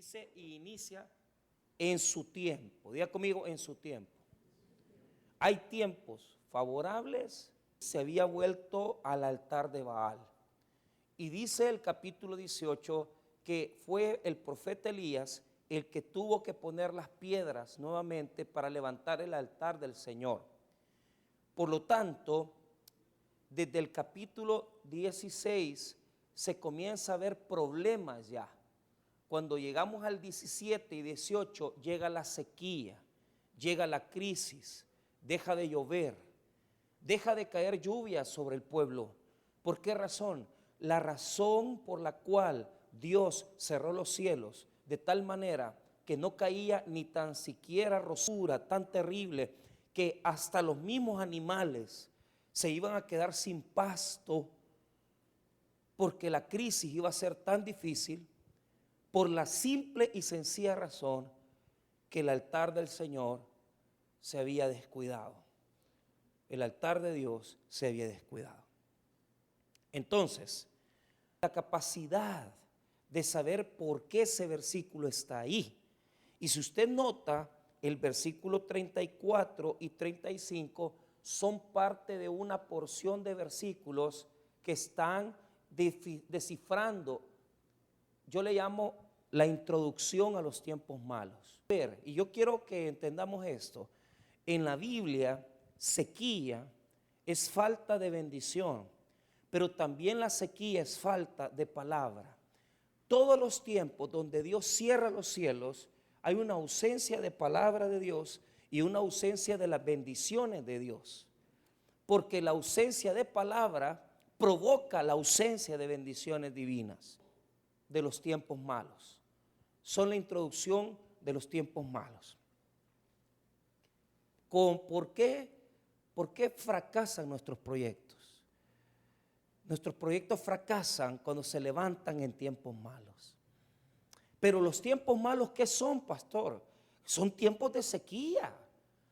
dice y inicia en su tiempo. Diga conmigo, en su tiempo. Hay tiempos favorables. Se había vuelto al altar de Baal. Y dice el capítulo 18 que fue el profeta Elías el que tuvo que poner las piedras nuevamente para levantar el altar del Señor. Por lo tanto, desde el capítulo 16 se comienza a ver problemas ya. Cuando llegamos al 17 y 18 llega la sequía, llega la crisis, deja de llover, deja de caer lluvia sobre el pueblo. ¿Por qué razón? La razón por la cual Dios cerró los cielos de tal manera que no caía ni tan siquiera rosura tan terrible que hasta los mismos animales se iban a quedar sin pasto porque la crisis iba a ser tan difícil, por la simple y sencilla razón que el altar del Señor se había descuidado. El altar de Dios se había descuidado. Entonces, la capacidad de saber por qué ese versículo está ahí. Y si usted nota, el versículo 34 y 35 son parte de una porción de versículos que están descifrando. Yo le llamo la introducción a los tiempos malos. Y yo quiero que entendamos esto. En la Biblia, sequía es falta de bendición, pero también la sequía es falta de palabra. Todos los tiempos donde Dios cierra los cielos, hay una ausencia de palabra de Dios y una ausencia de las bendiciones de Dios. Porque la ausencia de palabra provoca la ausencia de bendiciones divinas de los tiempos malos. Son la introducción de los tiempos malos. ¿Por qué fracasan nuestros proyectos? Nuestros proyectos fracasan cuando se levantan en tiempos malos. Pero los tiempos malos, ¿qué son, pastor? Son tiempos de sequía.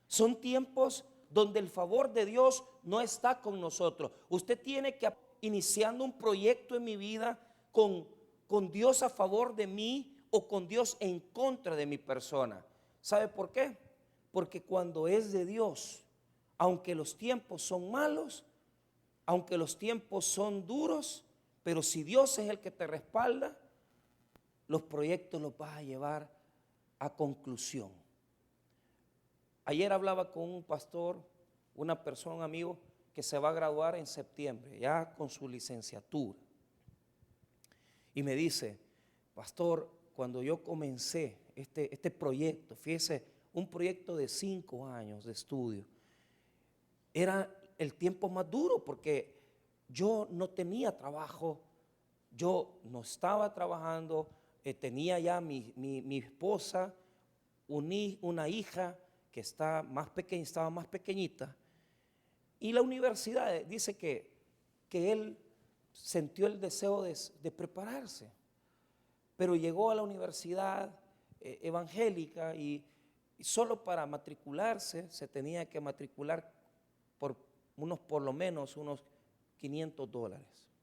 Son tiempos donde el favor de Dios no está con nosotros. Usted tiene que, iniciando un proyecto en mi vida, con Dios a favor de mí o con Dios en contra de mi persona. ¿Sabe por qué? Porque cuando es de Dios, aunque los tiempos son malos, aunque los tiempos son duros, pero si Dios es el que te respalda, los proyectos los vas a llevar a conclusión. Ayer hablaba con un pastor, una persona, un amigo, que se va a graduar en septiembre, ya con su licenciatura. Y me dice, pastor, cuando yo comencé este proyecto, fíjese, un proyecto de 5 años de estudio, era el tiempo más duro porque yo no tenía trabajo, yo no estaba trabajando, tenía ya mi esposa, una hija que estaba más pequeñita, y la universidad dice que él sintió el deseo de prepararse, pero llegó a la universidad evangélica y solo para matricularse se tenía que matricular por lo menos unos $500.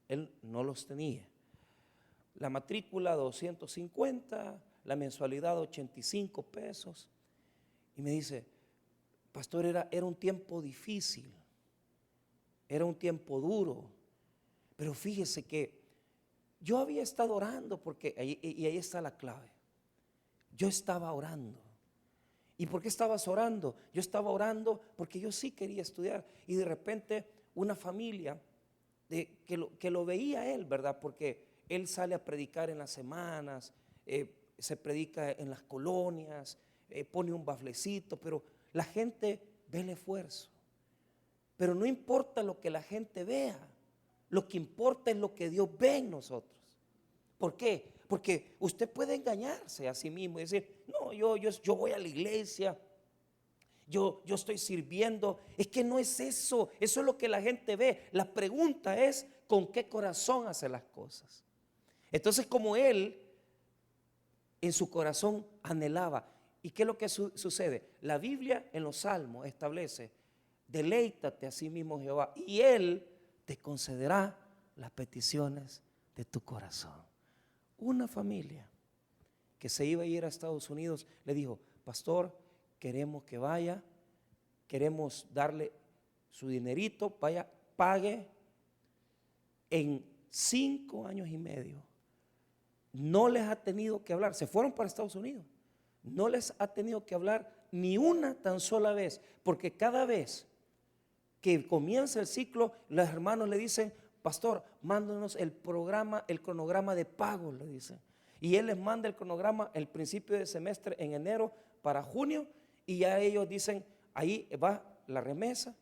Él no los tenía. La matrícula 250, la mensualidad 85 pesos. Y me dice, pastor, era un tiempo difícil, era un tiempo duro, pero fíjese que yo había estado orando porque, y ahí está la clave, yo estaba orando. ¿Y por qué estabas orando? Yo estaba orando porque yo sí quería estudiar y de repente una familia que lo veía él, ¿verdad? Porque él sale a predicar en las semanas, se predica en las colonias, pone un baflecito, pero la gente ve el esfuerzo. Pero no importa lo que la gente vea, lo que importa es lo que Dios ve en nosotros. ¿Por qué? Porque usted puede engañarse a sí mismo y decir, no, yo voy a la iglesia, yo estoy sirviendo. Es que no es eso, eso es lo que la gente ve. La pregunta es, ¿con qué corazón hace las cosas? Entonces, como él en su corazón anhelaba. ¿Y qué es lo que sucede? La Biblia en los Salmos establece, deleítate a sí mismo Jehová y Él te concederá las peticiones de tu corazón. Una familia que se iba a ir a Estados Unidos, le dijo: pastor, queremos que vaya, queremos darle su dinerito, vaya, pague. En 5 años y medio no les ha tenido que hablar, se fueron para Estados Unidos, no les ha tenido que hablar ni una tan sola vez, porque cada vez que comienza el ciclo, los hermanos le dicen: pastor, mándanos el programa, el cronograma de pago, le dicen. Y él les manda el cronograma el principio de semestre en enero para junio, y ya ellos dicen: ahí va la remesa,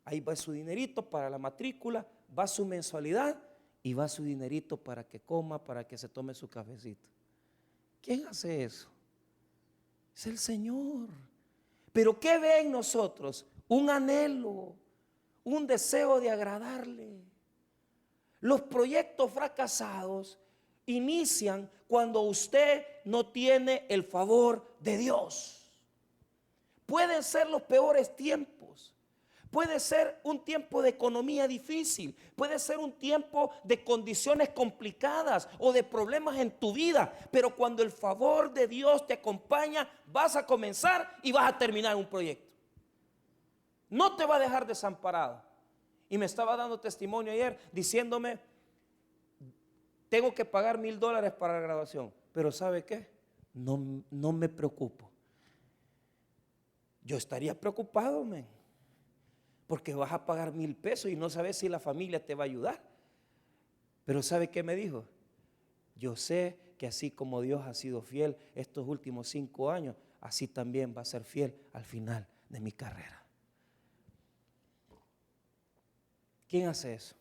ahí va su dinerito para la matrícula, va su mensualidad y va su dinerito para que coma, para que se tome su cafecito. ¿Quién hace eso? Es el Señor. Pero ¿qué ve en nosotros? Un anhelo, un deseo de agradarle. Los proyectos fracasados inician cuando usted no tiene el favor de Dios. Pueden ser los peores tiempos. Puede ser un tiempo de economía difícil, puede ser un tiempo de condiciones complicadas o de problemas en tu vida, pero cuando el favor de Dios te acompaña, vas a comenzar y vas a terminar un proyecto. No te va a dejar desamparado. Y me estaba dando testimonio ayer diciéndome: tengo que pagar $1,000 para la graduación, pero ¿sabe qué? No me preocupo. Yo estaría preocupado, porque vas a pagar $1,000 y no sabes si la familia te va a ayudar. Pero ¿sabe qué me dijo? Yo sé que así como Dios ha sido fiel estos últimos 5 años, así también va a ser fiel al final de mi carrera. ¿Quién hace eso?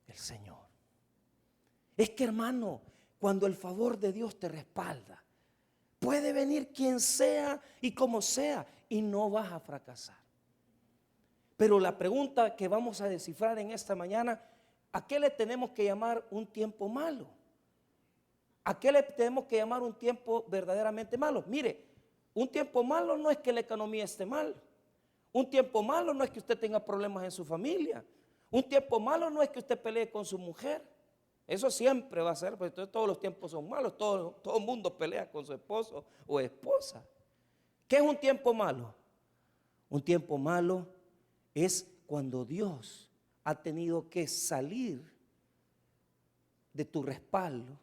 El Señor. Es que, hermano, cuando el favor de Dios te respalda, puede venir quien sea y como sea y no vas a fracasar. Pero la pregunta que vamos a descifrar en esta mañana: ¿a qué le tenemos que llamar un tiempo malo? ¿A qué le tenemos que llamar un tiempo verdaderamente malo? Mire, un tiempo malo no es que la economía esté mal. Un tiempo malo no es que usted tenga problemas en su familia. Un tiempo malo no es que usted pelee con su mujer. Eso siempre va a ser, porque todos los tiempos son malos. Todo el mundo pelea con su esposo o esposa. ¿Qué es un tiempo malo? Un tiempo malo es cuando Dios ha tenido que salir de tu respaldo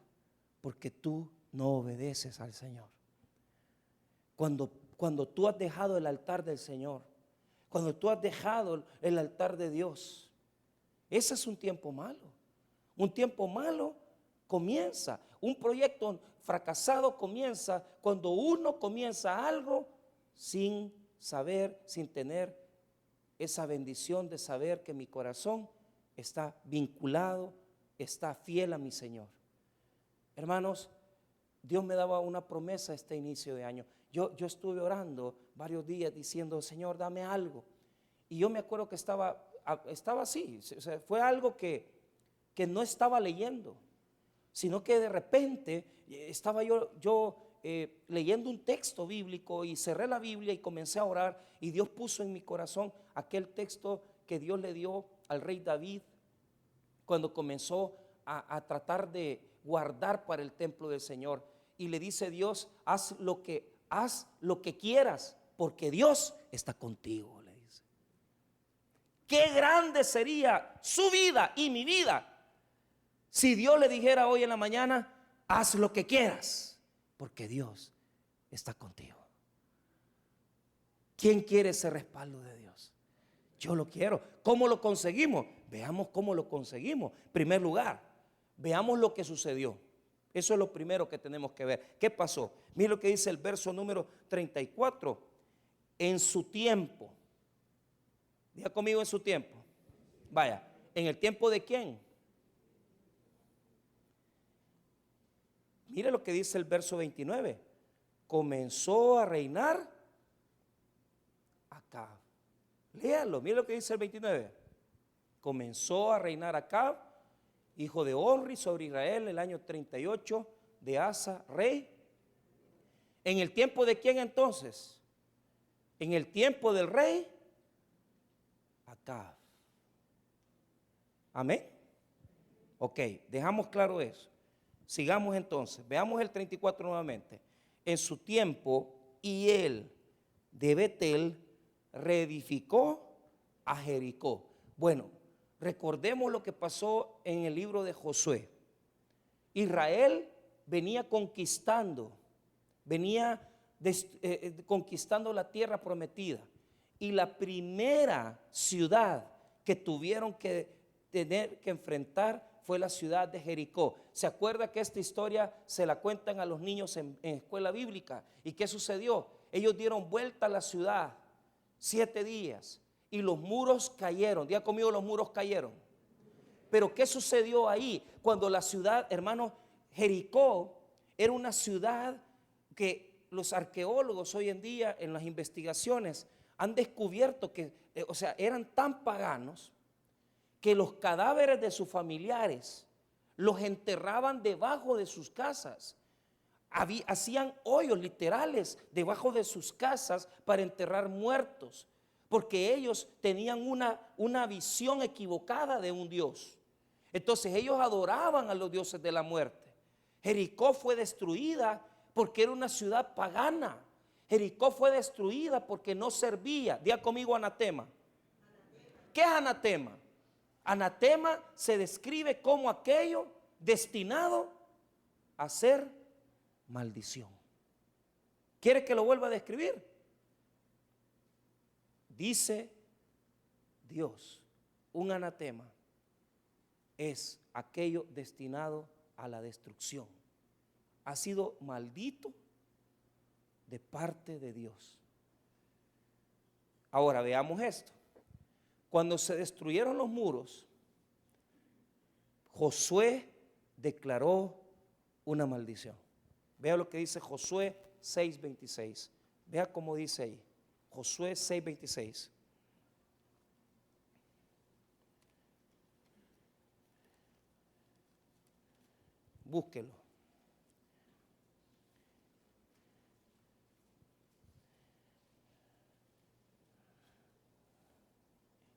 porque tú no obedeces al Señor. Cuando tú has dejado el altar del Señor, cuando tú has dejado el altar de Dios, ese es un tiempo malo. Un tiempo malo comienza, un proyecto fracasado comienza cuando uno comienza algo sin saber, sin tener esa bendición de saber que mi corazón está vinculado, está fiel a mi Señor. Hermanos, Dios me daba una promesa este inicio de año. Yo estuve orando varios días diciendo: Señor, dame algo. Y yo me acuerdo que estaba así, o sea, fue algo que no estaba leyendo, sino que de repente estaba yo leyendo un texto bíblico y cerré la Biblia y comencé a orar, y Dios puso en mi corazón aquel texto que Dios le dio al rey David cuando comenzó a tratar de guardar para el templo del Señor, y le dice Dios: haz lo que quieras, porque Dios está contigo, le dice. Qué grande sería su vida y mi vida si Dios le dijera hoy en la mañana: haz lo que quieras, porque Dios está contigo. ¿Quién quiere ese respaldo de Dios? Yo lo quiero. ¿Cómo lo conseguimos? Veamos cómo lo conseguimos. En primer lugar, veamos lo que sucedió. Eso es lo primero que tenemos que ver. ¿Qué pasó? Mira lo que dice el verso número 34. En su tiempo. Diga conmigo: en su tiempo. Vaya, ¿en el tiempo de quién? Mire lo que dice el verso 29. Comenzó a reinar Acab. Léalo, mire lo que dice el 29. Comenzó a reinar Acab, hijo de Omri, sobre Israel el año 38 de Asa, rey. ¿En el tiempo de quién entonces? En el tiempo del rey Acab. Amén. Ok, dejamos claro eso. Sigamos entonces, veamos el 34 nuevamente. En su tiempo, y él de Betel reedificó a Jericó. Bueno, recordemos lo que pasó en el libro de Josué. Israel venía conquistando, conquistando la tierra prometida. Y la primera ciudad que tuvieron que tener que enfrentar fue la ciudad de Jericó. ¿Se acuerda que esta historia se la cuentan a los niños en escuela bíblica? ¿Y qué sucedió? Ellos dieron vuelta a la ciudad 7 días y los muros cayeron. Diga conmigo, los muros cayeron. Pero ¿qué sucedió ahí? Cuando la ciudad, hermanos, Jericó era una ciudad que los arqueólogos hoy en día en las investigaciones han descubierto que, eran tan paganos que los cadáveres de sus familiares los enterraban debajo de sus casas. Hacían hoyos literales debajo de sus casas para enterrar muertos, porque ellos tenían una visión equivocada de un Dios. Entonces ellos adoraban a los dioses de la muerte. Jericó fue destruida porque era una ciudad pagana. Jericó fue destruida porque no servía. Diga conmigo, anatema. ¿Qué es anatema? Anatema se describe como aquello destinado a ser maldición. ¿Quiere que lo vuelva a describir? Dice Dios, un anatema es aquello destinado a la destrucción. Ha sido maldito de parte de Dios. Ahora veamos esto. Cuando se destruyeron los muros, Josué declaró una maldición. Vea lo que dice Josué 6:26. Vea cómo dice ahí. Josué 6:26. Búsquelo.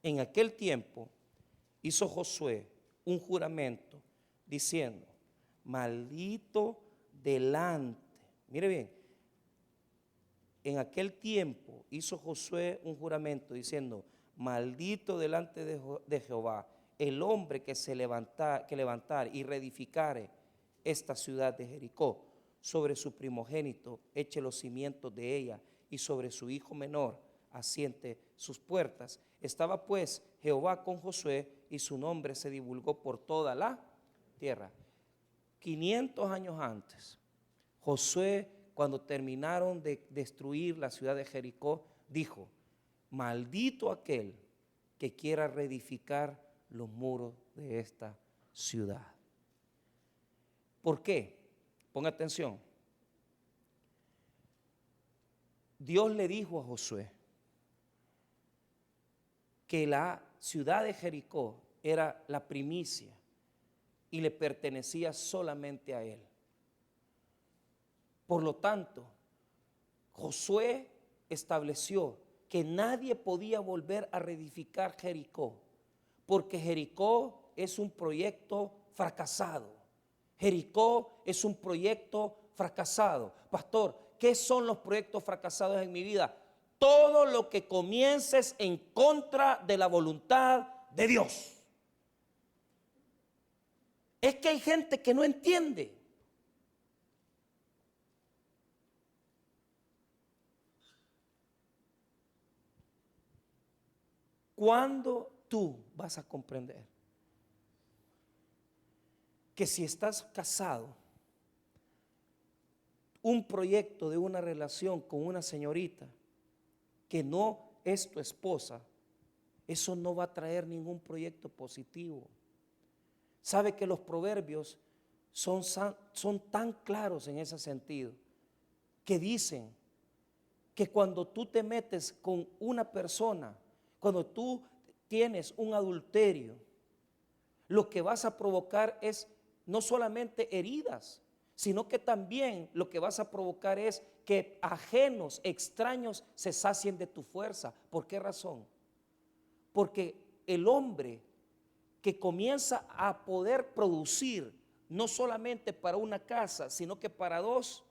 En aquel tiempo hizo Josué un juramento diciendo, maldito delante. Mire bien, en aquel tiempo hizo Josué un juramento diciendo, maldito delante de Jehová el hombre que levantar y reedificare esta ciudad de Jericó. Sobre su primogénito eche los cimientos de ella y sobre su hijo menor asiente sus puertas. Estaba pues Jehová con Josué y su nombre se divulgó por toda la tierra. 500 años antes, Josué, cuando terminaron de destruir la ciudad de Jericó, dijo, maldito aquel que quiera reedificar los muros de esta ciudad. ¿Por qué? Ponga atención. Dios le dijo a Josué que la ciudad de Jericó era la primicia y le pertenecía solamente a él. Por lo tanto, Josué estableció que nadie podía volver a reedificar Jericó, porque Jericó es un proyecto fracasado. Jericó es un proyecto fracasado. Pastor, ¿qué son los proyectos fracasados en mi vida? Todo lo que comiences en contra de la voluntad de Dios. Es que hay gente que no entiende. ¿Cuándo tú vas a comprender que si estás casado, un proyecto de una relación con una señorita que no es tu esposa, eso no va a traer ningún proyecto positivo? Sabe que los proverbios son tan claros en ese sentido, que dicen que cuando tú te metes con una persona, cuando tú tienes un adulterio, lo que vas a provocar es no solamente heridas, sino que también lo que vas a provocar es que ajenos, extraños se sacien de tu fuerza. ¿Por qué razón? Porque el hombre que comienza a poder producir no solamente para una casa, sino que para dos,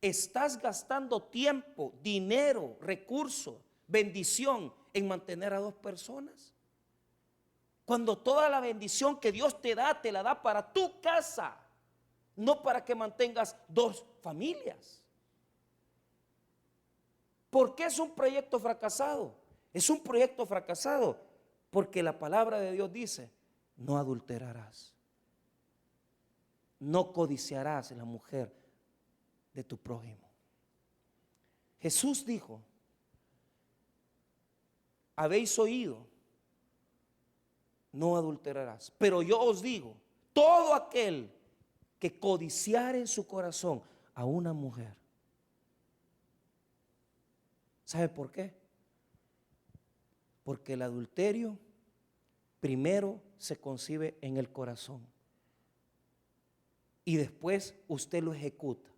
estás gastando tiempo, dinero, recursos, bendición en mantener a dos personas. Cuando toda la bendición que Dios te la da para tu casa, no para que mantengas dos familias. ¿Por qué es un proyecto fracasado? Es un proyecto fracasado porque la palabra de Dios dice: no adulterarás, no codiciarás la mujer de tu prójimo. Jesús dijo: habéis oído, no adulterarás, pero yo os digo, todo aquel que codiciare en su corazón a una mujer. ¿Sabe por qué? Porque el adulterio primero se concibe en el corazón y después usted lo ejecuta.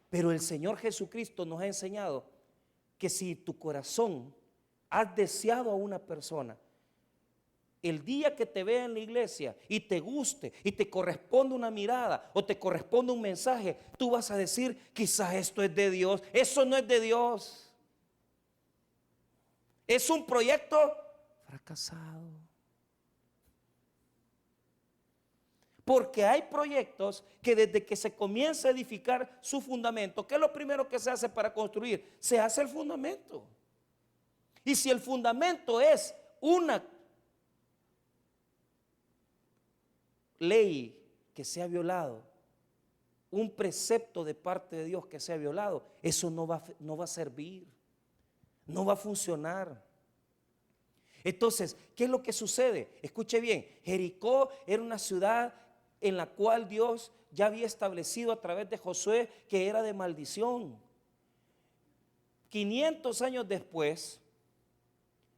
Pero el Señor Jesucristo nos ha enseñado que si tu corazón has deseado a una persona, el día que te vea en la iglesia y te guste y te corresponde una mirada o te corresponde un mensaje, tú vas a decir: quizás esto es de Dios. Eso no es de Dios. Es un proyecto fracasado. Porque hay proyectos que desde que se comienza a edificar su fundamento, ¿qué es lo primero que se hace para construir? Se hace el fundamento. Y si el fundamento es una ley que se ha violado, un precepto de parte de Dios que se ha violado, eso no va a servir, no va a funcionar. Entonces, ¿qué es lo que sucede? Escuche bien, Jericó era una ciudad en la cual Dios ya había establecido a través de Josué que era de maldición. 500 años después,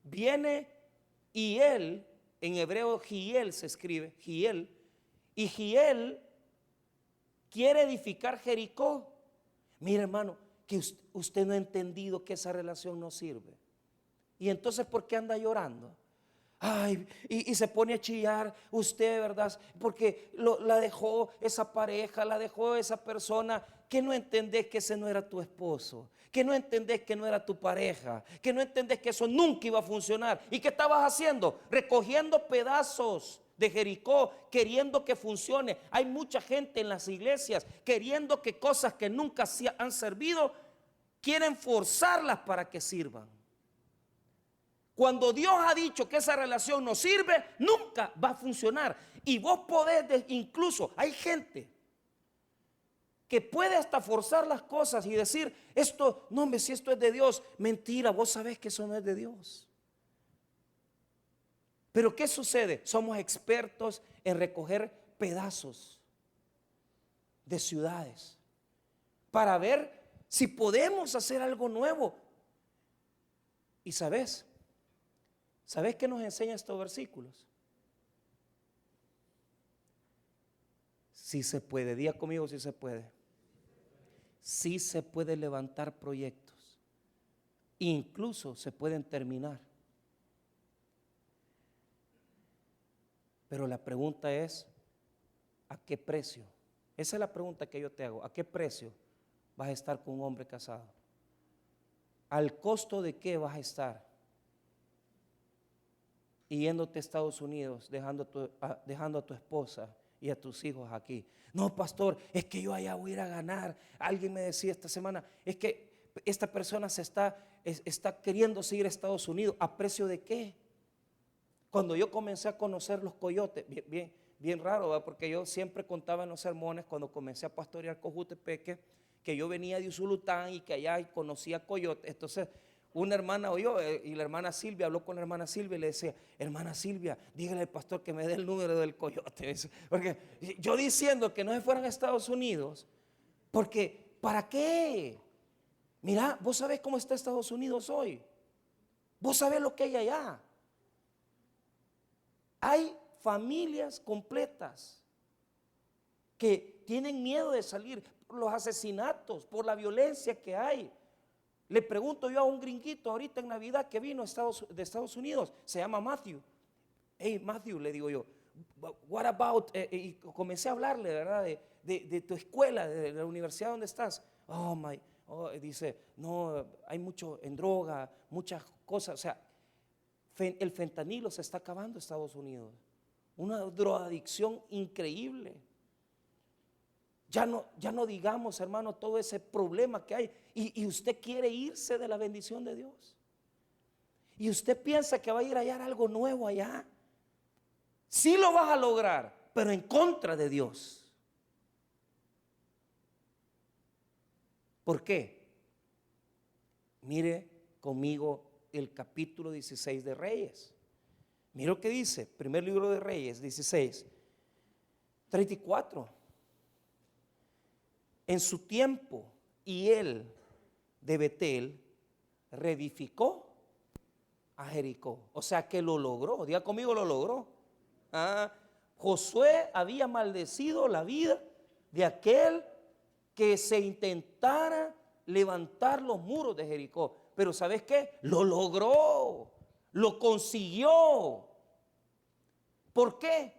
viene Hiel, en hebreo Giel se escribe, Giel, y Giel quiere edificar Jericó. Mire, hermano, que usted no ha entendido que esa relación no sirve. Y entonces, ¿por qué anda llorando? Ay, y se pone a chillar usted, ¿verdad? Porque la dejó esa pareja, la dejó esa persona. Que no entendés que ese no era tu esposo, que no entendés que no era tu pareja, que no entendés que eso nunca iba a funcionar. ¿Y qué estabas haciendo? Recogiendo pedazos de Jericó, queriendo que funcione. Hay mucha gente en las iglesias queriendo que cosas que nunca han servido, quieren forzarlas para que sirvan. Cuando Dios ha dicho que esa relación no sirve, nunca va a funcionar. Y vos podés, incluso hay gente que puede hasta forzar las cosas y decir: esto, no hombre, si esto es de Dios. Mentira, vos sabés que eso no es de Dios. Pero ¿qué sucede? Somos expertos en recoger pedazos de ciudades para ver si podemos hacer algo nuevo. Y ¿sabes qué nos enseñan estos versículos? Sí se puede, diga conmigo, sí se puede. Sí se puede levantar proyectos, incluso se pueden terminar. Pero la pregunta es: ¿a qué precio? Esa es la pregunta que yo te hago. ¿A qué precio vas a estar con un hombre casado? ¿Al costo de qué vas a estar yéndote a Estados Unidos, dejando a tu esposa y a tus hijos aquí? No, pastor, es que yo allá voy a ir a ganar. Alguien me decía esta semana: es que esta persona está queriendo seguir a Estados Unidos. ¿A precio de qué? Cuando yo comencé a conocer los coyotes, bien raro, ¿verdad? Porque yo siempre contaba en los sermones cuando comencé a pastorear Cojutepeque que yo venía de Usulután y que allá conocía coyotes. Entonces una hermana oyó y la hermana Silvia habló con la hermana Silvia y le decía: hermana Silvia, dígale al pastor que me dé el número del coyote. Porque yo diciendo que no se fueran a Estados Unidos, porque ¿para qué? Mira, vos sabés cómo está Estados Unidos hoy. Vos sabés lo que hay allá. Hay familias completas que tienen miedo de salir por los asesinatos, por la violencia que hay. Le pregunto yo a un gringuito ahorita en Navidad que vino de Estados Unidos, se llama Matthew. Hey Matthew, le digo yo, what about, y comencé a hablarle, ¿verdad? De tu escuela, de la universidad donde estás. Dice, no, hay mucho en droga, muchas cosas. O sea, el fentanilo se está acabando en Estados Unidos. Una drogadicción increíble. Ya no digamos, hermano, todo ese problema que hay. Y usted quiere irse de la bendición de Dios. Y usted piensa que va a ir a hallar algo nuevo allá. Sí lo vas a lograr, pero en contra de Dios. ¿Por qué? Mire conmigo el capítulo 16 de Reyes. Mire lo que dice, primer libro de Reyes, 16, 34. En su tiempo, y él de Betel reedificó a Jericó. O sea que lo logró. Diga conmigo, lo logró. Josué había maldecido la vida de aquel que se intentara levantar los muros de Jericó. Pero ¿sabes qué? Lo logró, lo consiguió. ¿Por qué?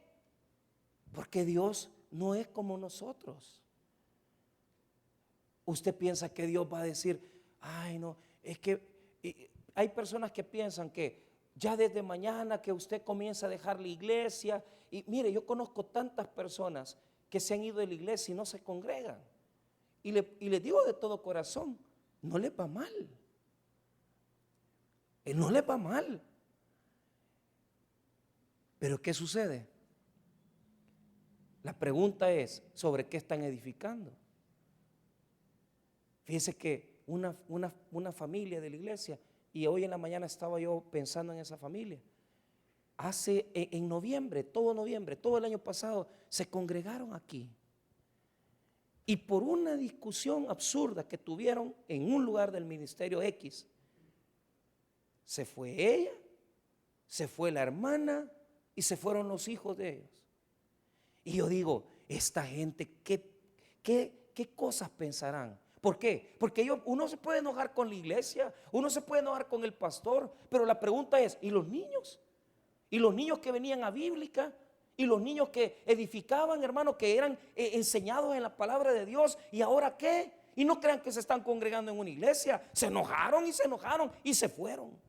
Porque Dios no es como nosotros. Usted piensa que Dios va a decir, ay no, es que hay personas que piensan que ya desde mañana que usted comienza a dejar la iglesia, y mire, yo conozco tantas personas que se han ido de la iglesia y no se congregan. Y les digo de todo corazón, no les va mal. No les va mal. Pero ¿qué sucede? La pregunta es, ¿sobre qué están edificando? Fíjese que una familia de la iglesia, y hoy en la mañana estaba yo pensando en esa familia. En noviembre, todo el año pasado, se congregaron aquí. Y por una discusión absurda que tuvieron en un lugar del ministerio X, se fue ella, se fue la hermana y se fueron los hijos de ellos. Y yo digo, esta gente, ¿qué cosas pensarán? ¿Por qué? Porque uno se puede enojar con la iglesia, uno se puede enojar con el pastor, pero la pregunta es, ¿y los niños? ¿Y los niños que venían a bíblica? ¿Y los niños que edificaban, hermano, que eran enseñados en la palabra de Dios? ¿Y ahora qué? Y no crean que se están congregando en una iglesia. Se enojaron y se fueron.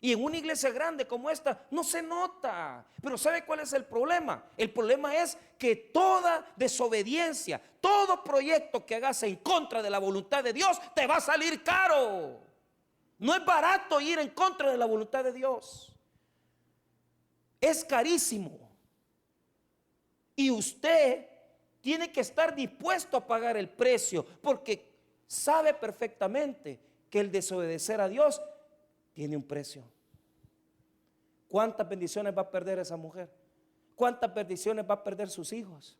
Y en una iglesia grande como esta no se nota. Pero ¿sabe cuál es el problema? El problema es que toda desobediencia, todo proyecto que hagas en contra de la voluntad de Dios te va a salir caro. No es barato ir en contra de la voluntad de Dios. Es carísimo. Y usted tiene que estar dispuesto a pagar el precio, porque sabe perfectamente que el desobedecer a Dios tiene un precio. ¿Cuántas bendiciones va a perder esa mujer? ¿Cuántas bendiciones va a perder sus hijos?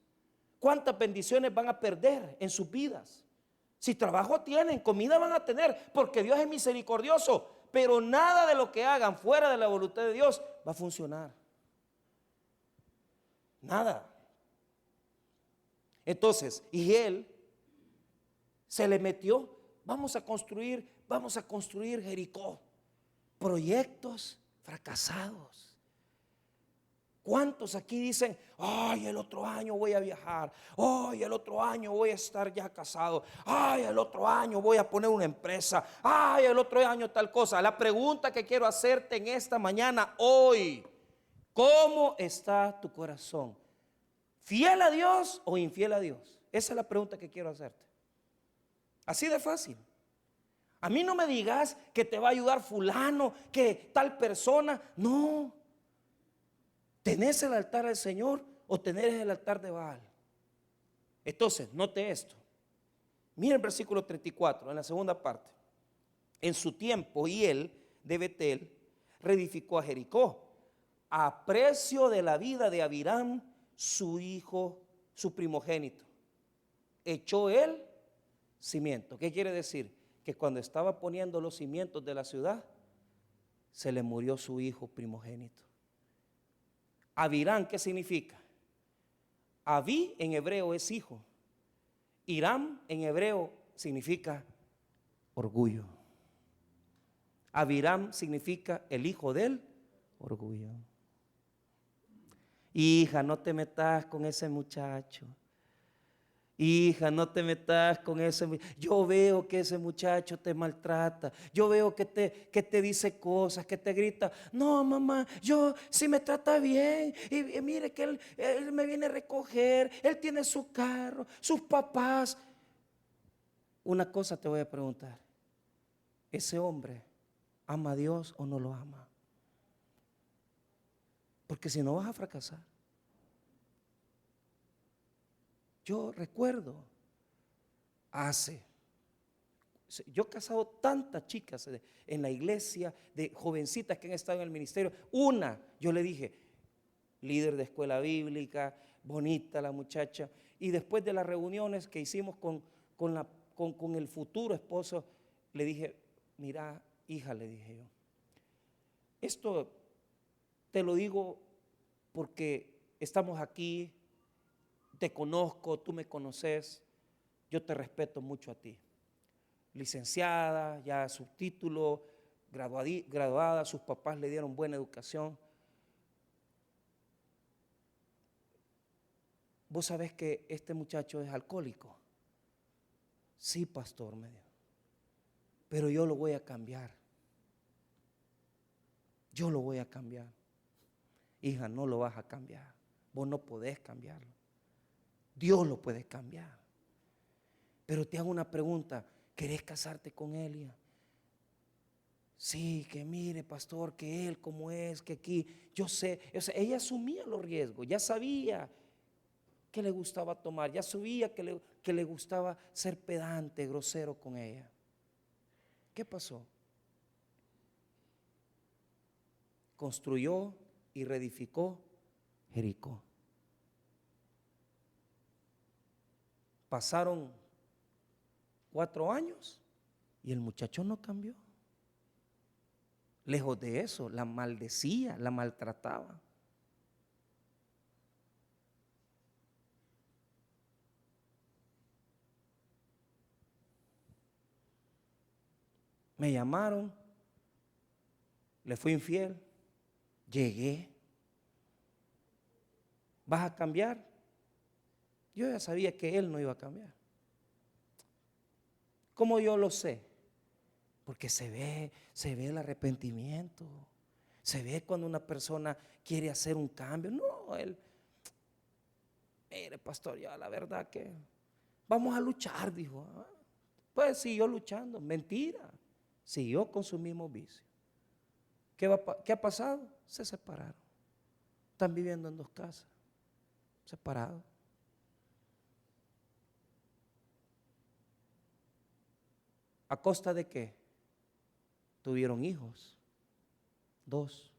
¿Cuántas bendiciones van a perder en sus vidas? Si trabajo tienen, comida van a tener, porque Dios es misericordioso, pero nada de lo que hagan fuera de la voluntad de Dios va a funcionar. Nada. Entonces, y él se le metió, vamos a construir Jericó. Proyectos fracasados. ¿Cuántos aquí dicen, ay, el otro año voy a viajar, ay, el otro año voy a estar ya casado, ay, el otro año voy a poner una empresa, ay, el otro año tal cosa? La pregunta que quiero hacerte en esta mañana, hoy, ¿cómo está tu corazón? ¿Fiel a Dios o infiel a Dios? Esa es la pregunta que quiero hacerte. Así de fácil. A mí no me digas que te va a ayudar fulano, que tal persona. No. ¿Tenés el altar al Señor o tenés el altar de Baal? Entonces, note esto. Mira el versículo 34, en la segunda parte. En su tiempo, y él de Betel reedificó a Jericó, a precio de la vida de Abiram, su hijo, su primogénito. Echó él cimiento. ¿Qué quiere decir? Que cuando estaba poniendo los cimientos de la ciudad, se le murió su hijo primogénito. Abiram, ¿qué significa? Abí en hebreo es hijo. Hiram en hebreo significa orgullo. Abiram significa el hijo del orgullo. Hija, no te metas con ese muchacho. Hija, no te metas con ese muchacho. Yo veo que ese muchacho te maltrata. Yo veo que te dice cosas, que te grita. No, mamá, yo sí me trata bien. Y mire que él me viene a recoger. Él tiene su carro, sus papás. Una cosa te voy a preguntar. ¿Ese hombre ama a Dios o no lo ama? Porque si no vas a fracasar. Yo recuerdo yo he casado tantas chicas en la iglesia, de jovencitas que han estado en el ministerio. Una, yo le dije, líder de escuela bíblica, bonita la muchacha. Y después de las reuniones que hicimos con el futuro esposo, le dije, mira, hija, le dije yo, esto te lo digo porque estamos aquí, te conozco, tú me conoces, yo te respeto mucho a ti. Licenciada, ya su título, graduada, sus papás le dieron buena educación. ¿Vos sabés que este muchacho es alcohólico? Sí, pastor, me dijo. Pero yo lo voy a cambiar. Yo lo voy a cambiar. Hija, no lo vas a cambiar. Vos no podés cambiarlo. Dios lo puede cambiar. Pero te hago una pregunta. ¿Querés casarte con él, hija? Sí, que mire, pastor, que él como es, que aquí, yo sé, o sea, ella asumía los riesgos, ya sabía que le gustaba tomar, ya sabía que le gustaba ser pedante, grosero con ella. ¿Qué pasó? Construyó y reedificó Jericó. Pasaron 4 años y el muchacho no cambió. Lejos de eso, la maldecía, la maltrataba. Me llamaron, le fui infiel, llegué. ¿Vas a cambiar? Yo ya sabía que él no iba a cambiar. ¿Cómo yo lo sé? Porque se ve el arrepentimiento. Se ve cuando una persona quiere hacer un cambio. No, mire, pastor, ya la verdad que vamos a luchar, dijo. Pues siguió luchando, mentira. Siguió con su mismo vicio. ¿Qué ha pasado? Se separaron. Están viviendo en 2 casas, separados. ¿A costa de qué? Tuvieron hijos, 2.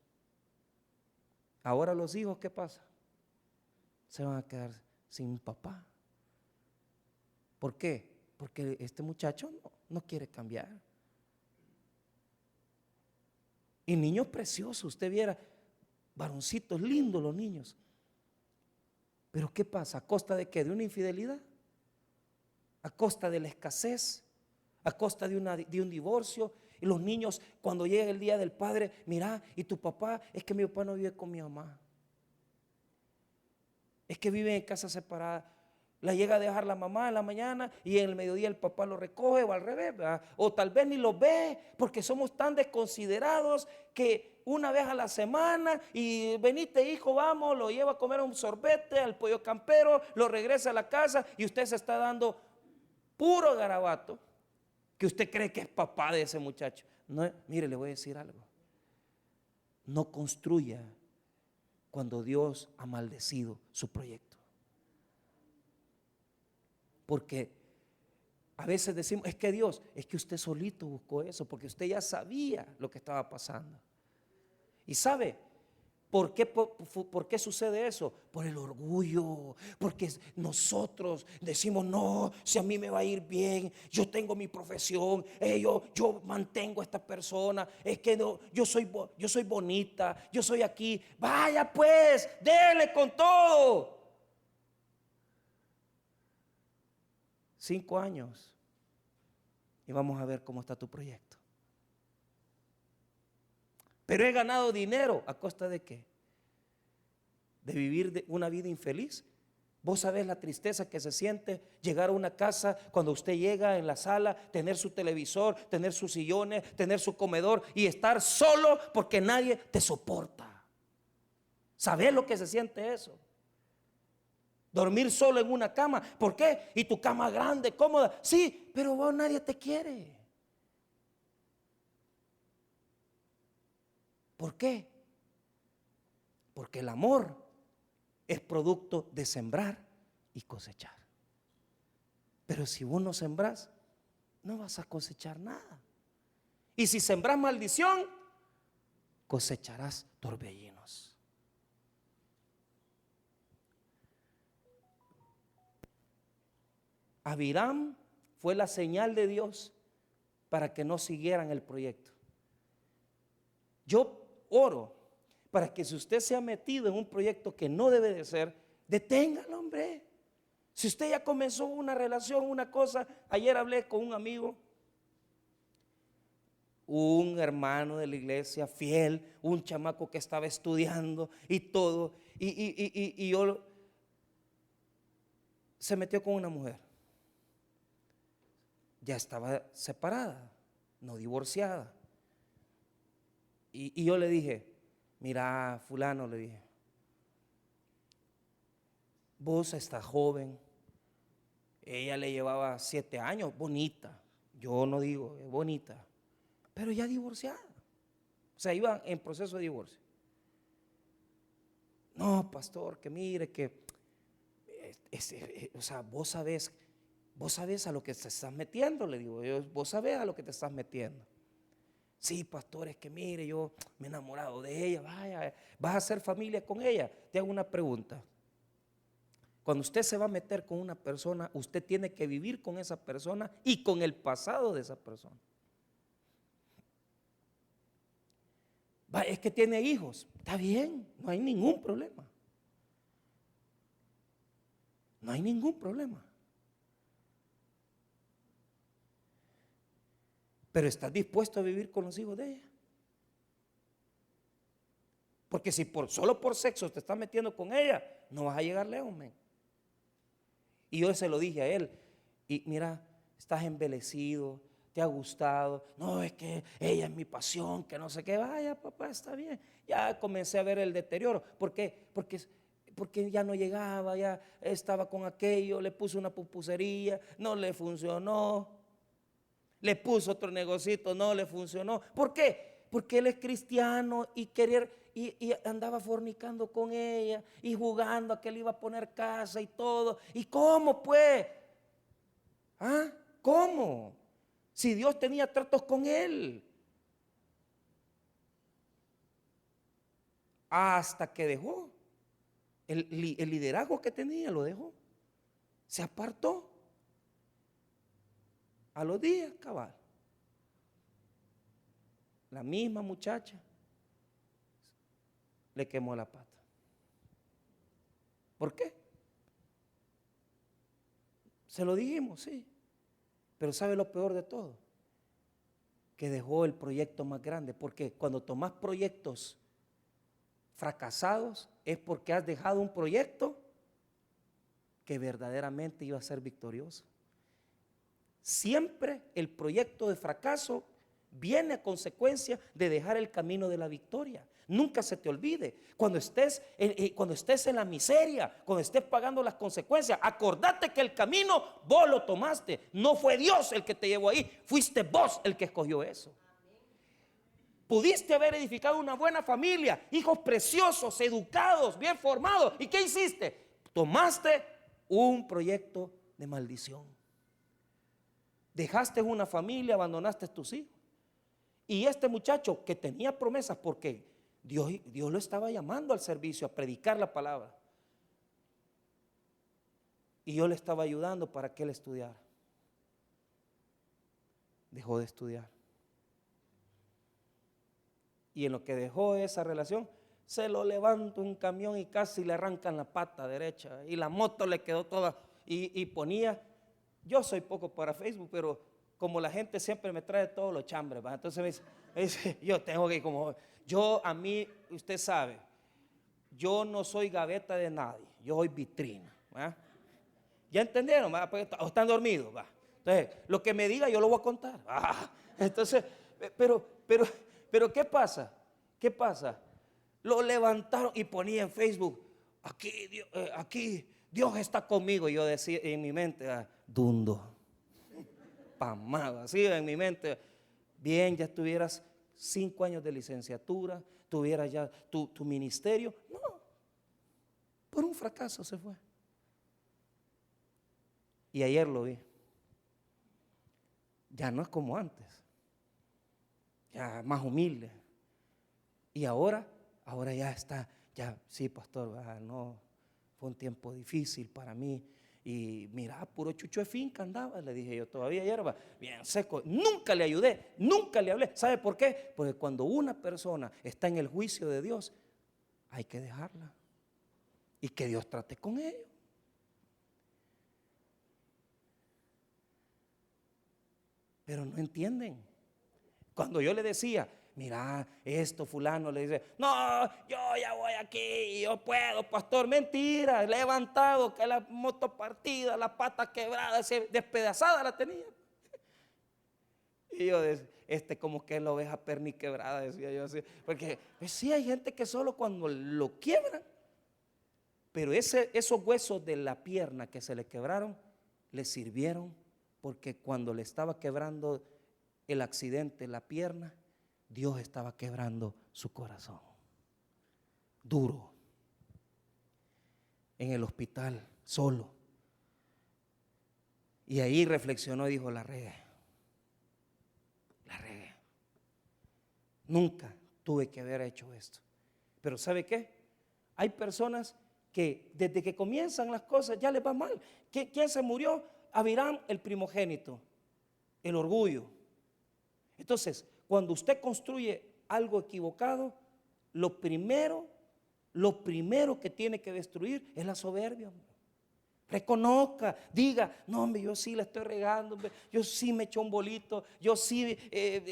Ahora los hijos, ¿qué pasa? Se van a quedar sin papá. ¿Por qué? Porque este muchacho no quiere cambiar. Y niños preciosos, usted viera, varoncitos lindos los niños. Pero ¿qué pasa? ¿A costa de qué? ¿De una infidelidad? ¿A costa de la escasez? ¿A costa de un divorcio? Y los niños, cuando llega el día del padre, mira, y tu papá, es que mi papá no vive con mi mamá. Es que vive en casa separada. La llega a dejar la mamá en la mañana y en el mediodía el papá lo recoge o al revés, ¿verdad? O tal vez ni lo ve porque somos tan desconsiderados que una vez a la semana y venite hijo, vamos, lo lleva a comer un sorbete al pollo campero, lo regresa a la casa y usted se está dando puro garabato que usted cree que es papá de ese muchacho. No, mire, le voy a decir algo. No construya cuando Dios ha maldecido su proyecto. Porque a veces decimos, es que Dios, es que usted solito buscó eso, porque usted ya sabía lo que estaba pasando. Y sabe, ¿por qué sucede eso? Por el orgullo, porque nosotros decimos, no, si a mí me va a ir bien, yo tengo mi profesión, yo mantengo a esta persona, es que no, yo soy bonita, yo soy aquí, vaya pues, dele con todo. 5 años y vamos a ver cómo está tu proyecto. Pero he ganado dinero, ¿a costa de qué? de vivir una vida infeliz. Vos sabés la tristeza que se siente llegar a una casa cuando usted llega en la sala, tener su televisor, tener sus sillones, tener su comedor y estar solo porque nadie te soporta. ¿Sabés lo que se siente eso? Dormir solo en una cama. ¿Por qué? Y tu cama grande, cómoda. Sí, pero vos nadie te quiere. ¿Por qué? Porque el amor es producto de sembrar y cosechar. Pero si vos no sembrás, no vas a cosechar nada. Y si sembrás maldición, cosecharás torbellinos. Abiram fue la señal de Dios para que no siguieran el proyecto. Yo oro para que si usted se ha metido en un proyecto que no debe de ser, deténgalo, hombre. Si usted ya comenzó una relación, una cosa, ayer hablé con un amigo, un hermano de la iglesia fiel, un chamaco que estaba estudiando y todo, y yo se metió con una mujer. Ya estaba separada, no divorciada. Y yo le dije, mira, fulano, le dije, vos estás joven. Ella le llevaba 7 años, bonita. Yo no digo, es bonita, pero ya divorciada. O sea, iba en proceso de divorcio. No, pastor, que mire, que o sea, vos sabés a lo que te estás metiendo, le digo yo, vos sabés a lo que te estás metiendo. Sí, pastor, es que mire, yo me he enamorado de ella, vaya, vas a hacer familia con ella. Te hago una pregunta. Cuando usted se va a meter con una persona, usted tiene que vivir con esa persona y con el pasado de esa persona. Va, es que tiene hijos, está bien, no hay ningún problema. No hay ningún problema. Pero ¿estás dispuesto a vivir con los hijos de ella? Porque si solo por sexo te estás metiendo con ella, no vas a llegar lejos, men. Y yo se lo dije a él, y mira, estás embelecido, te ha gustado, no, es que ella es mi pasión, que no sé qué, vaya papá, está bien. Ya comencé a ver el deterioro. ¿Por qué? Porque ya no llegaba, ya estaba con aquello, le puso una pupusería, no le funcionó. Le puso otro negocito, no le funcionó. ¿Por qué? Porque él es cristiano y y andaba fornicando con ella y jugando a que le iba a poner casa y todo. ¿Y cómo pues? ¿Ah? ¿Cómo? Si Dios tenía tratos con él. Hasta que dejó. El liderazgo que tenía lo dejó. Se apartó. A los días, cabal, la misma muchacha le quemó la pata. ¿Por qué? Se lo dijimos, sí. Pero ¿sabe lo peor de todo? Que dejó el proyecto más grande. Porque cuando tomás proyectos fracasados es porque has dejado un proyecto que verdaderamente iba a ser victorioso. Siempre el proyecto de fracaso viene a consecuencia de dejar el camino de la victoria. Nunca se te olvide, cuando estés en la miseria, cuando estés pagando las consecuencias, acordate que el camino vos lo tomaste. No fue Dios el que te llevó ahí, fuiste vos el que escogió eso. Pudiste haber edificado una buena familia, hijos preciosos, educados, bien formados. ¿Y qué hiciste? Tomaste un proyecto de maldición. Dejaste una familia, abandonaste tus hijos. Y este muchacho que tenía promesas, porque Dios lo estaba llamando al servicio, a predicar la palabra. Y yo le estaba ayudando para que él estudiara. Dejó de estudiar. Y en lo que dejó esa relación, se lo levanta un camión y casi le arrancan la pata derecha. Y la moto le quedó toda. Y ponía, yo soy poco para Facebook, pero como la gente siempre me trae todos los chambres, ¿va? Entonces me dice, yo tengo que como, a mí, usted sabe, yo no soy gaveta de nadie, yo soy vitrina. ¿Va? ¿Ya entendieron? ¿Va? Pues, ¿o están dormidos? ¿Va? Entonces, lo que me diga yo lo voy a contar. Entonces, pero ¿qué pasa? ¿Qué pasa? Lo levantaron y ponía en Facebook, aquí Dios está conmigo. Y yo decía en mi mente, dundo, pamado, así en mi mente. Bien, ya tuvieras 5 años de licenciatura, tuvieras ya tu ministerio. No, por un fracaso se fue. Y ayer lo vi. Ya no es como antes, ya más humilde. Y ahora ya está, ya sí, pastor, no, fue un tiempo difícil para mí. Y mira, puro chucho de finca andaba, le dije yo, todavía hierba, bien seco. Nunca le ayudé, nunca le hablé. ¿Sabe por qué? Porque cuando una persona está en el juicio de Dios, hay que dejarla y que Dios trate con ellos. Pero no entienden. Cuando yo le decía, mira, esto fulano, le dice, no, yo ya voy aquí, yo puedo, pastor. Mentira, levantado, que la moto partida, la pata quebrada, despedazada la tenía. Y yo, como que es la oveja perni quebrada, decía yo así. Porque pues sí, hay gente que solo cuando lo quiebran, pero esos huesos de la pierna que se le quebraron, le sirvieron, porque cuando le estaba quebrando el accidente, la pierna, Dios estaba quebrando su corazón. Duro. En el hospital, solo. Y ahí reflexionó y dijo, la regué. La regué. Nunca tuve que haber hecho esto. Pero ¿sabe qué? Hay personas que desde que comienzan las cosas ya les va mal. ¿Quién se murió? Abiram, el primogénito. El orgullo. Entonces, cuando usted construye algo equivocado, lo primero que tiene que destruir es la soberbia. Reconozca, diga, no hombre, yo sí la estoy regando, hombre, yo sí me eché un bolito, yo sí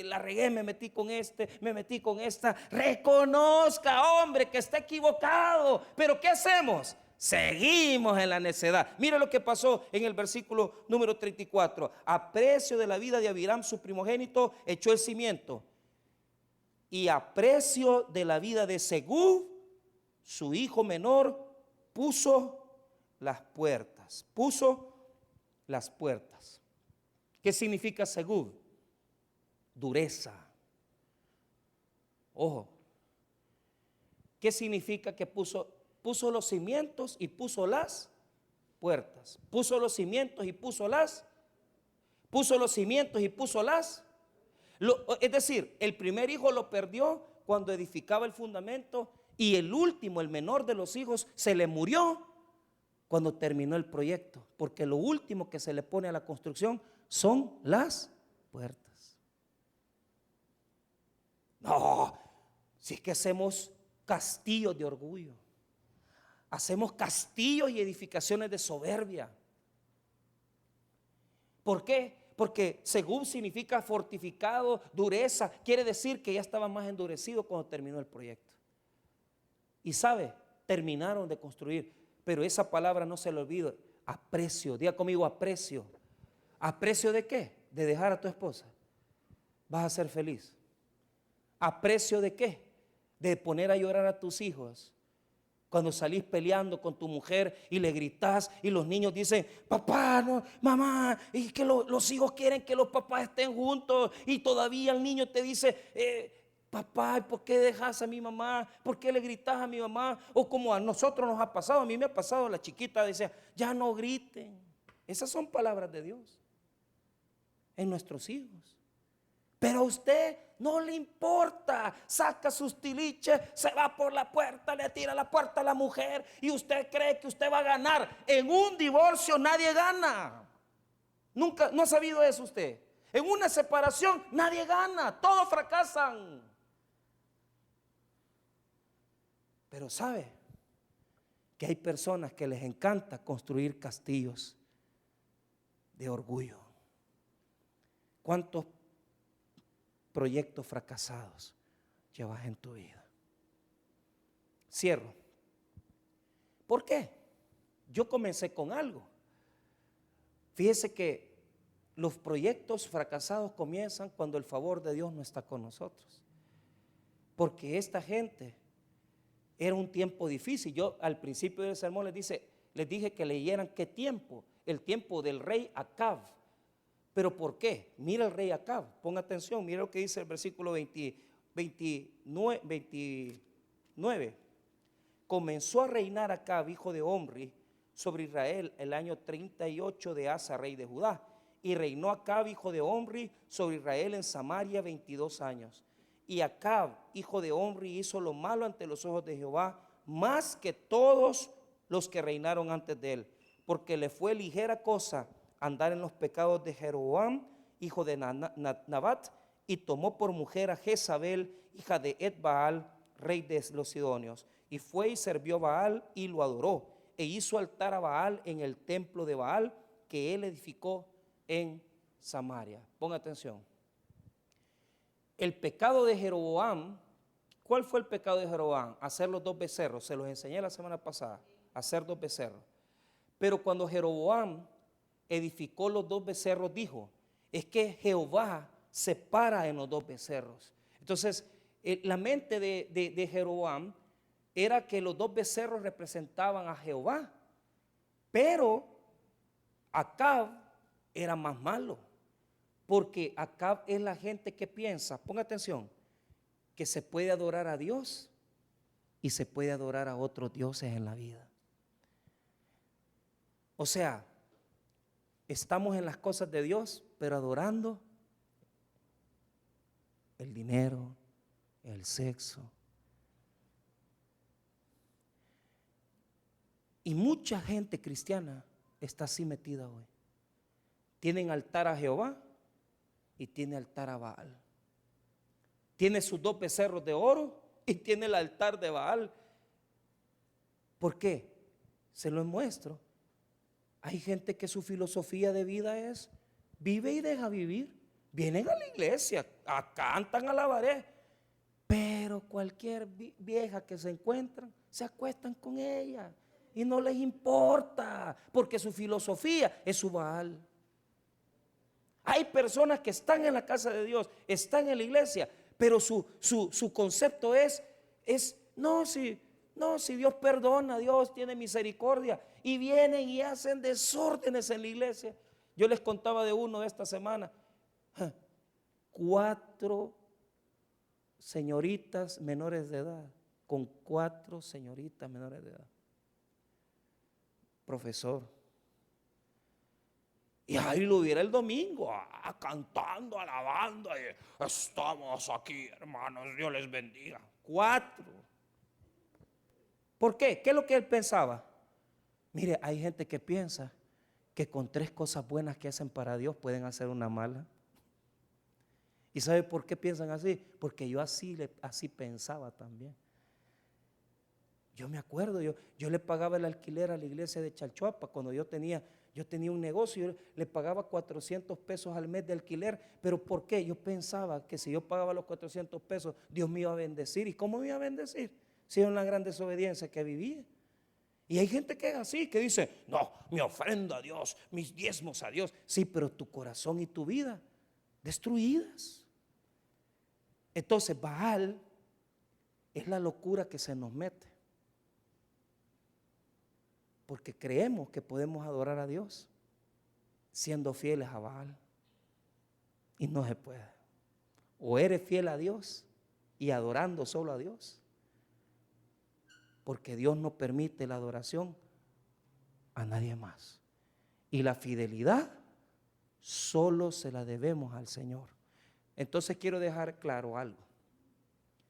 la regué, me metí con esta. Reconozca, hombre, que está equivocado. Pero ¿qué hacemos? Seguimos en la necedad. Mira lo que pasó en el versículo número 34. A precio de la vida de Abiram, su primogénito, echó el cimiento. Y a precio de la vida de Segub, su hijo menor, puso las puertas. Puso las puertas. ¿Qué significa Segub? Dureza. Ojo. ¿Qué significa que puso los cimientos y puso las puertas? Puso los cimientos y puso las. Es decir, el primer hijo lo perdió cuando edificaba el fundamento, y el último, el menor de los hijos, se le murió cuando terminó el proyecto, porque lo último que se le pone a la construcción son las puertas. No, si es que hacemos castillos de orgullo, hacemos castillos y edificaciones de soberbia. ¿Por qué? Porque Segub significa fortificado, dureza, quiere decir que ya estaba más endurecido cuando terminó el proyecto. Y sabe, terminaron de construir, pero esa palabra no se le olvida, aprecio. Diga conmigo, aprecio. ¿Aprecio de qué? De dejar a tu esposa. Vas a ser feliz. ¿Aprecio de qué? De poner a llorar a tus hijos. Cuando salís peleando con tu mujer y le gritás y los niños dicen, papá, no, mamá, y que los hijos quieren que los papás estén juntos, y todavía el niño te dice, papá, ¿por qué dejas a mi mamá? ¿Por qué le gritas a mi mamá? O como a nosotros nos ha pasado, a mí me ha pasado, la chiquita decía, ya no griten. Esas son palabras de Dios en nuestros hijos. Pero a usted no le importa, saca sus tiliches, se va por la puerta, le tira la puerta a la mujer, y usted cree que usted va a ganar. En un divorcio nadie gana. Nunca, ¿no ha sabido eso usted? En una separación nadie gana, todos fracasan. Pero ¿sabe? Que hay personas que les encanta construir castillos de orgullo. ¿Cuántos proyectos fracasados llevas en tu vida? Cierro. ¿Por qué? Yo comencé con algo. Fíjese que los proyectos fracasados comienzan cuando el favor de Dios no está con nosotros. Porque esta gente era un tiempo difícil. Yo al principio del sermón les dije que leyeran qué tiempo, el tiempo del rey Acab. ¿Pero por qué? Mira el rey Acab, ponga atención, mira lo que dice el versículo 29. Comenzó a reinar Acab, hijo de Omri, sobre Israel el año 38 de Asa, rey de Judá. Y reinó Acab, hijo de Omri, sobre Israel en Samaria 22 años. Y Acab, hijo de Omri, hizo lo malo ante los ojos de Jehová, más que todos los que reinaron antes de él, porque le fue ligera cosa andar en los pecados de Jeroboam, hijo de Nabat, y tomó por mujer a Jezabel, hija de Etbaal, rey de los Sidonios. Y fue y sirvió a Baal y lo adoró, e hizo altar a Baal en el templo de Baal que él edificó en Samaria. Ponga atención. El pecado de Jeroboam, ¿cuál fue el pecado de Jeroboam? Hacer los 2 becerros, se los enseñé la semana pasada, hacer 2 becerros. Pero cuando Jeroboam edificó los 2 becerros, dijo, es que Jehová se para en los 2 becerros. Entonces, la mente de Jeroboam era que los 2 becerros representaban a Jehová, pero Acab era más malo, porque Acab es la gente que piensa, ponga atención, que se puede adorar a Dios y se puede adorar a otros dioses en la vida. O sea, estamos en las cosas de Dios, pero adorando el dinero, el sexo. Y mucha gente cristiana está así metida hoy. Tienen altar a Jehová y tiene altar a Baal. Tiene sus 2 becerros de oro y tiene el altar de Baal. ¿Por qué? Se lo muestro. Hay gente que su filosofía de vida es vive y deja vivir. Vienen a la iglesia, cantan, alabaré, pero cualquier vieja que se encuentran, se acuestan con ella y no les importa, porque su filosofía es su Baal. Hay personas que están en la casa de Dios, están en la iglesia, pero su concepto es no, si Dios perdona, Dios tiene misericordia, y vienen y hacen desórdenes en la iglesia. Yo les contaba de uno de esta semana, 4 señoritas menores de edad, con 4 señoritas menores de edad, profesor. Y ahí lo viera el domingo, cantando, alabando, y estamos aquí, hermanos, Dios les bendiga. 4. ¿Por qué? ¿Qué es lo que él pensaba? Mire, hay gente que piensa que con 3 cosas buenas que hacen para Dios pueden hacer una mala. ¿Y sabe por qué piensan así? Porque yo así pensaba también. Yo me acuerdo, yo le pagaba el alquiler a la iglesia de Chalchuapa cuando yo tenía un negocio, yo le pagaba 400 pesos al mes de alquiler. ¿Pero por qué? Yo pensaba que si yo pagaba los 400 pesos, Dios me iba a bendecir. ¿Y cómo me iba a bendecir? Si era una gran desobediencia que vivía. Y hay gente que es así, que dice, no, mi ofrenda a Dios, mis diezmos a Dios. Sí, pero tu corazón y tu vida destruidas. Entonces, Baal es la locura que se nos mete. Porque creemos que podemos adorar a Dios siendo fieles a Baal. Y no se puede. O eres fiel a Dios y adorando solo a Dios, porque Dios no permite la adoración a nadie más. Y la fidelidad solo se la debemos al Señor. Entonces quiero dejar claro algo.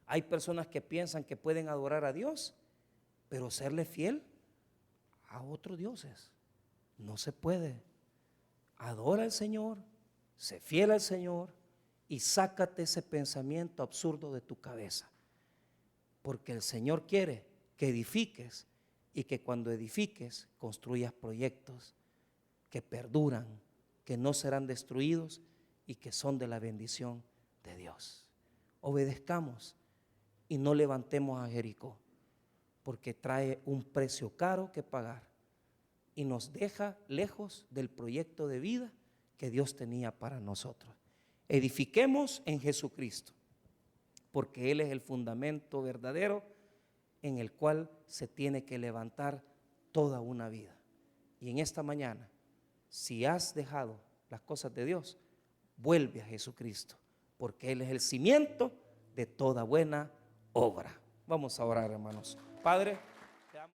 Hay personas que piensan que pueden adorar a Dios, pero serle fiel a otros dioses no se puede. Adora al Señor, sé fiel al Señor y sácate ese pensamiento absurdo de tu cabeza, porque el Señor quiere que edifiques y que cuando edifiques construyas proyectos que perduran, que no serán destruidos y que son de la bendición de Dios. Obedezcamos y no levantemos a Jericó, porque trae un precio caro que pagar y nos deja lejos del proyecto de vida que Dios tenía para nosotros. Edifiquemos en Jesucristo, porque Él es el fundamento verdadero en el cual se tiene que levantar toda una vida. Y en esta mañana, si has dejado las cosas de Dios, vuelve a Jesucristo, porque Él es el cimiento de toda buena obra. Vamos a orar, hermanos. Padre,